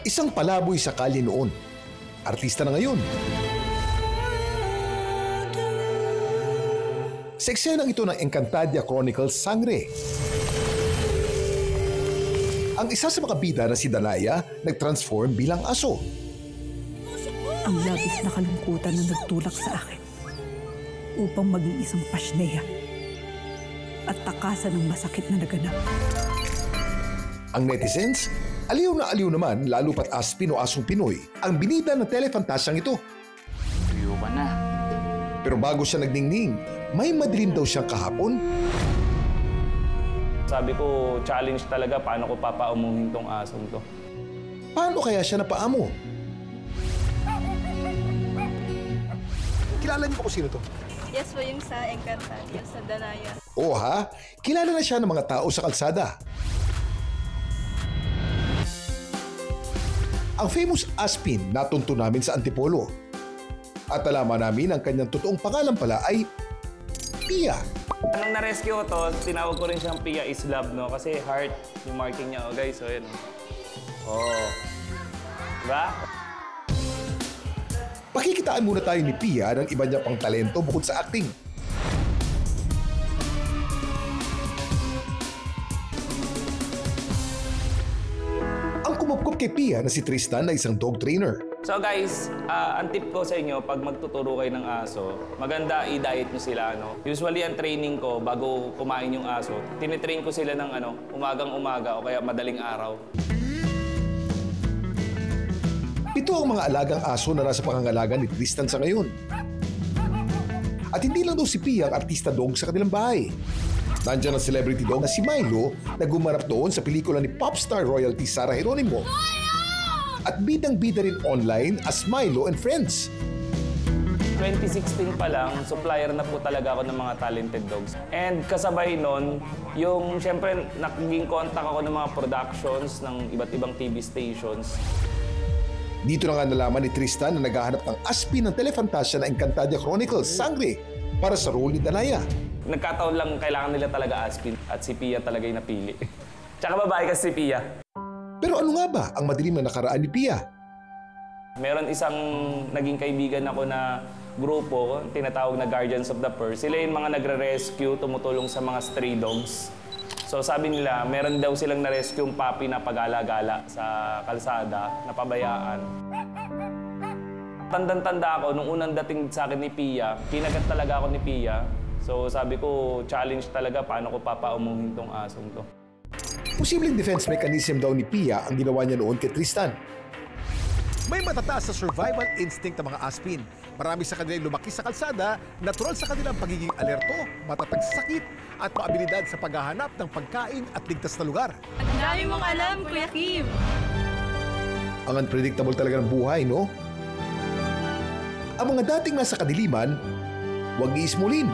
Isang palaboy sa kalye noon. Artista na ngayon. Sa eksenang ito ng Encantadia Chronicles Sangre. Ang isa sa mga bida na si Danaya nag-transform bilang aso. Ang labis na kalungkutan na nagtulak sa akin upang maging isang pasneya at takasan ng masakit na naganap. Ang netizens, aliw na aliw naman, lalo pat Aspin o Asong Pinoy, ang binida ng telefantasyang ito. Tuyo ka na. Pero bago siya nagningning, may madilim daw siyang kahapon. Sabi ko, challenge talaga paano ko papaumuhin tong asong to. Paano kaya siya napaamo? Kilala niyo po kung sino to? Yes po, yung sa Encantadia, sa Danaya. Oo ha, kilala na siya ng mga tao sa kalsada. Ang famous Aspin natunto namin sa Antipolo. At nalaman namin ang kanyang totoong pangalan pala ay Pia. Nung na-rescue ko to, tinawag ko rin siyang Pia is Love, no? Kasi heart yung marking niya, oh guys, so yun. Oh. Diba? Pakikitaan muna tayo ni Pia ng iba niya pang talento bukod sa acting. Ang kumupkup kay Pia na si Tristan na isang dog trainer. So guys, ang tip ko sa inyo, pag magtuturo kayo ng aso, maganda i-diet nyo sila, no? Usually, ang training ko, bago kumain yung aso, tinitrain ko sila ng umagang-umaga o kaya madaling araw. Ito ang mga alagang aso na nasa pangangalaga ni Tristan sa ngayon. At hindi lang daw si Pia ang artista dog sa kanilang bahay. Nandiyan ang celebrity dog na si Milo na gumanap doon sa pelikula ni popstar royalty Sarah Geronimo. At bidang-bida rin online as Milo and Friends. 2016 pa lang, supplier na po talaga ako ng mga talented dogs. And kasabay nun, yung siyempre naging contact ako ng mga productions ng iba't ibang TV stations. Dito na nga nalaman ni Tristan na naghahanap ng Aspin ng telefantasya na Encantadia Chronicles Sangre para sa role ni Danaya. Nagkataon lang kailangan nila talaga Aspin at si Pia talaga yung napili. Tsaka babae kasi si Pia. Pero ano nga ba ang madilim na nakaraan ni Pia? Meron isang naging kaibigan ako na grupo, tinatawag na Guardians of the Pearl. Sila yung mga nagre-rescue, tumutulong sa mga stray dogs. So sabi nila, meron daw silang na-rescue yung puppy na pag-ala-gala sa kalsada, napabayaan. Tandang-tanda ako, nung unang dating sa akin ni Pia, kinagat talaga ako ni Pia. So sabi ko, challenge talaga paano ko papaumuhin tong asong to. Posibleng defense mechanism daw ni Pia ang ginawa niya noon kay Tristan. May matataas sa survival instinct ang mga Aspin. Marami sa kanilang lumaki sa kalsada, natural sa kanilang pagiging alerto, matatag sa sakit, at maabilidad sa paghahanap ng pagkain at ligtas na lugar. Ang dami mong alam, Kuya Kim! Ang unpredictable talaga ng buhay, no? Ang mga dating nasa kadiliman, huwag iismulin.